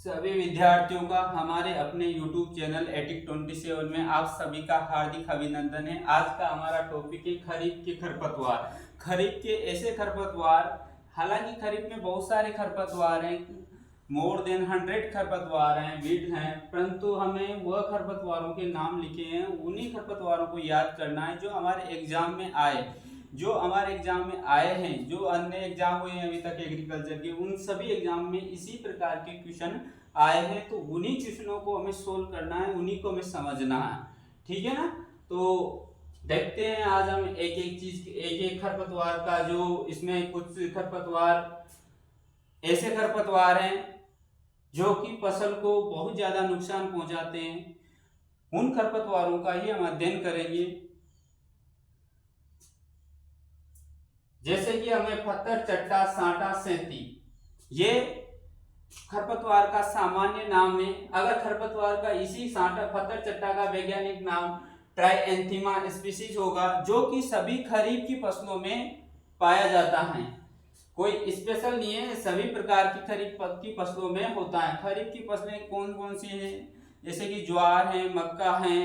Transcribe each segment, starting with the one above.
सभी विद्यार्थियों का हमारे अपने YouTube चैनल एटिक27 में आप सभी का हार्दिक अभिनंदन है। आज का हमारा टॉपिक है खरीफ के खरपतवार। खरीफ के ऐसे खरपतवार, हालांकि खरीफ में बहुत सारे खरपतवार हैं, मोर देन 100 खरपतवार हैं, वीड हैं, परंतु हमें वह खरपतवारों के नाम लिखे हैं, उन्हीं खरपतवारों को याद करना है जो हमारे एग्जाम में आए हैं, जो अन्य एग्जाम हुए हैं अभी तक एग्रीकल्चर के, उन सभी एग्जाम में इसी प्रकार के क्वेश्चन आए हैं। तो उन्हीं क्वेश्चनों को हमें सोल्व करना है, उन्हीं को हमें समझना है, ठीक है ना। तो देखते हैं आज हम एक खरपतवार का, जो इसमें कुछ खरपतवार ऐसे खरपतवार हैं जो कि फसल को बहुत ज्यादा नुकसान पहुंचाते हैं, उन खरपतवारों का ही हम अध्ययन करेंगे। जैसे कि हमें फत्तर, चट्टा, सांटा, सेंती, ये खरपतवार का सामान्य नाम है। अगर खरपतवार का इसी सांटा, फत्तर, चट्टा का वैज्ञानिक नाम ट्राइएंथीमा स्पीसीज होगा, जो कि सभी खरीफ की फसलों में पाया जाता है। कोई स्पेशल नहीं है, सभी प्रकार की खरीफ की फसलों में होता है। खरीफ की फसलें कौन कौन सी हैं? जैसे कि ज्वार है, मक्का है,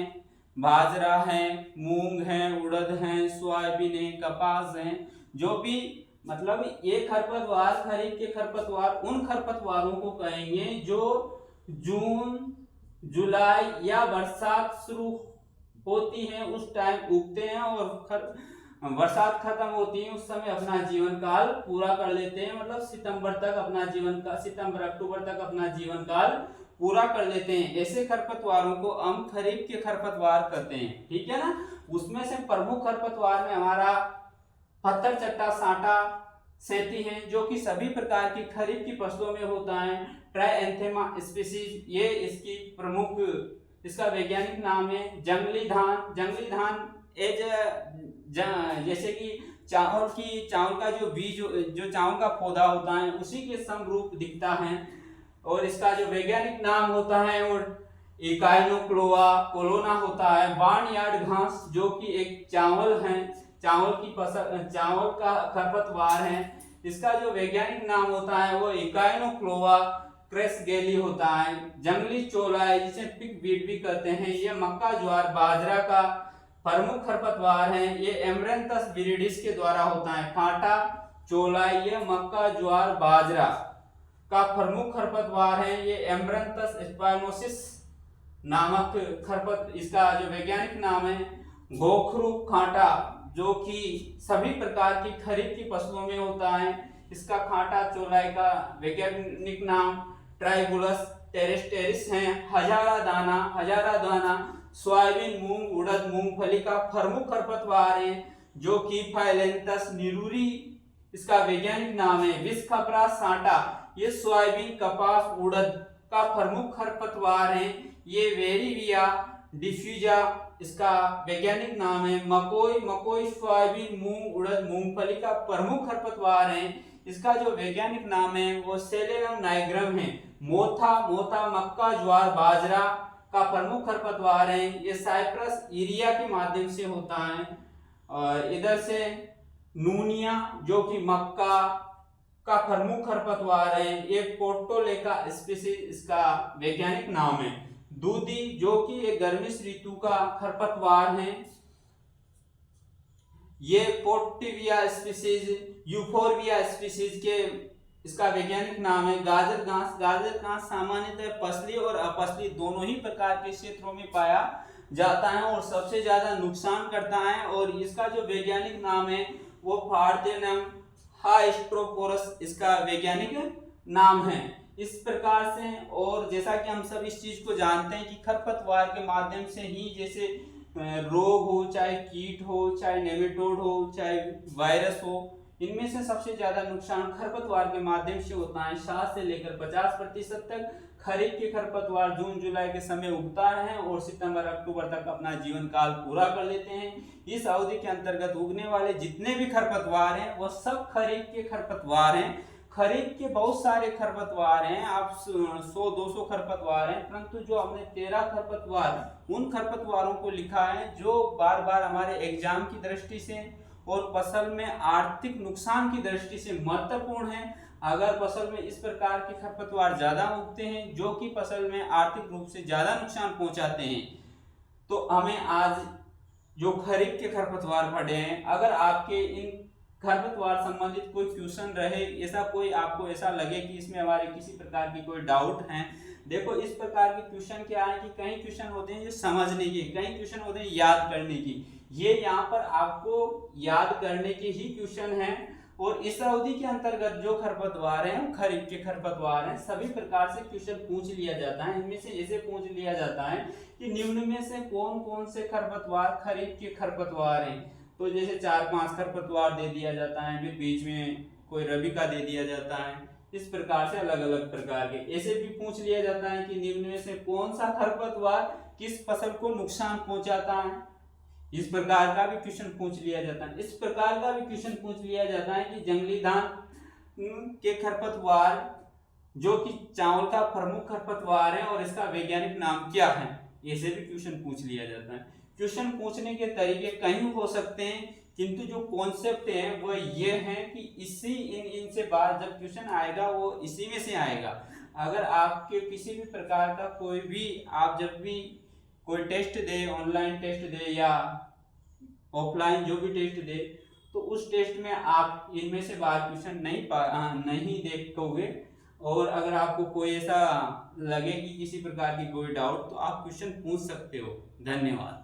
बाजरा है, मूंग है, उड़द है, सोयाबीन है, कपास है। जो भी मतलब ये खरपतवार, खरीफ के खरपतवार उन खरपतवारों को कहेंगे जो जून, जुलाई या बरसात शुरू होती है उस टाइम उगते हैं और बरसात खत्म होती है उस समय अपना जीवन काल पूरा कर लेते हैं। मतलब सितंबर अक्टूबर तक अपना जीवन काल पूरा कर लेते हैं। ऐसे खरपतवारों को हम खरीफ के खरपतवार कहते हैं, ठीक है ना। उसमें से प्रमुख खरपतवार में हमारा फत्तर, चट्टा, सांटा, सेंती है, जो कि सभी प्रकार की खरीफ की फसलों में होता है। ट्राइएंथेमा स्पीसीज, ये इसकी प्रमुख, इसका वैज्ञानिक नाम है। जंगली धान जैसे कि चावल का जो बीज, जो चावल का पौधा होता है उसी के समरूप दिखता है, और इसका जो वैज्ञानिक नाम होता है वो इकाइनोक्लोआ कोलोना होता है। बार्नयार्ड घास, जो कि एक चावल है, चावल का खरपतवार है, इसका जो वैज्ञानिक नाम होता है वो इकाइनोक्लोआ क्रेसगेली होता है। जंगली चोला है, जिसे पिग वीड भी कहते हैं, ये मक्का, ज्वार, बाजरा का प्रमुख खरपतवार है। ये एमरेंथस विरिडिस के द्वारा होता है। कांटा चोला, ये मक्का, ज्वार, बाजरा का प्रमुख खरपतवार है। ये एमरेंथस स्पाइनोसिस नामक इसका जो वैज्ञानिक नाम है। गोखरू कांटा, जो कि सभी प्रकार की खरीफ की फसलों में होता है, इसका कांटा चोलाई का वैज्ञानिक नाम ट्राइबुलस टेरेस्टेरिस है। हजारा दाना सोयाबीन, मूंग, उड़द, मूंगफली का प्रमुख खरपतवार है, जो कि फाइलेंथस निरूरी इसका वैज्ञानिक नाम है। विस्खपरा सांटा, ये सोयाबीन, कपास, उड़द का प्रमुख खरपतवार है। ये वेरिविया डिफ्यूजा इसका वैज्ञानिक नाम है। मकोई, सोयाबीन, मूंग, उड़द, मूंगफली का प्रमुख खरपतवार है। इसका जो वैज्ञानिक नाम है वो सेलेनम नाइग्रम है। मोथा मक्का, ज्वार, बाजरा का प्रमुख खरपतवार है। ये साइप्रस इरिया के माध्यम से होता है। और इधर से नूनिया, जो कि मक्का का प्रमुख खरपतवार है, ये पोर्टोलेका स्पीसीज इसका वैज्ञानिक नाम है। दूधी, जो कि एक गर्मी ऋतु का खरपतवार है, ये पोर्टिविया स्पीसीज, यूफोरबिया स्पीसीज के इसका वैज्ञानिक नाम है। गाजर घास सामान्यतः पसली और अपसली दोनों ही प्रकार के क्षेत्रों में पाया जाता है और सबसे ज्यादा नुकसान करता है। और इसका जो वैज्ञानिक नाम है वो फार्देनम हाइस्ट्रोपोरस इसका वैज्ञानिक नाम है। इस प्रकार से, और जैसा कि हम सब इस चीज को जानते हैं कि खरपतवार के माध्यम से ही, जैसे रोग हो, चाहे कीट हो, चाहे नेमेटोड हो, चाहे वायरस हो, इनमें से सबसे ज्यादा नुकसान खरपतवार के माध्यम से होता है। 60 से लेकर 50% तक खरीफ के खरपतवार जून जुलाई के समय उगता है और सितंबर अक्टूबर तक अपना जीवन काल पूरा कर लेते हैं। इस अवधि के अंतर्गत उगने वाले जितने भी खरपतवार हैं वो सब खरीफ के खरपतवार हैं। खरीफ के बहुत सारे खरपतवार हैं, आप 100-200 खरपतवार हैं, परंतु जो हमने 13 खरपतवार, उन खरपतवारों को लिखा है जो बार बार हमारे एग्जाम की दृष्टि से और फसल में आर्थिक नुकसान की दृष्टि से महत्वपूर्ण है। अगर फसल में इस प्रकार के खरपतवार ज्यादा उगते हैं जो कि फसल में आर्थिक रूप से ज्यादा नुकसान पहुंचाते हैं, तो हमें आज जो खरीफ के खरपतवार पढ़े हैं, अगर आपके इन खरपतवार संबंधित कोई क्वेश्चन रहे, ऐसा कोई आपको ऐसा लगे कि इसमें हमारे किसी प्रकार की कोई डाउट है, देखो इस प्रकार के क्वेश्चन क्या है कि कई क्वेश्चन होते हैं जो समझने के, कई क्वेश्चन होते हैं याद करने की। ये यहाँ पर आपको याद करने के ही क्वेश्चन हैं, और इस अवधि के अंतर्गत जो खरपतवार हैं वो खरीफ के खरपतवार हैं। सभी प्रकार से क्वेश्चन पूछ लिया जाता है। इनमें से ऐसे पूछ लिया जाता है कि निम्न में से कौन कौन से खरपतवार खरीफ के खरपतवार हैं। तो जैसे 4-5 खरपतवार दे दिया जाता है, फिर बीच में कोई रबी का दे दिया जाता है। इस प्रकार से अलग अलग प्रकार के ऐसे भी पूछ लिया जाता है कि निम्न में से कौन सा खरपतवार किस फसल को नुकसान पहुंचाता है। इस प्रकार का भी क्वेश्चन पूछ लिया जाता है। इस प्रकार का भी क्वेश्चन पूछ लिया जाता है कि जंगली धान के खरपतवार जो कि चावल का प्रमुख खरपतवार है और इसका वैज्ञानिक नाम क्या है, ऐसे भी क्वेश्चन पूछ लिया जाता है। क्वेश्चन पूछने के तरीके कई हो सकते हैं, किंतु जो कॉन्सेप्ट है वो ये है कि इसी इनसे बाद जब क्वेश्चन आएगा वो इसी में से आएगा। अगर आपके किसी भी प्रकार का कोई भी, आप जब भी कोई टेस्ट दे, ऑनलाइन टेस्ट दे या ऑफलाइन जो भी टेस्ट दे, तो उस टेस्ट में आप इनमें से बाहर क्वेश्चन नहीं देख पाओगे। और अगर आपको कोई ऐसा लगे कि किसी प्रकार की कोई डाउट, तो आप क्वेश्चन पूछ सकते हो। धन्यवाद।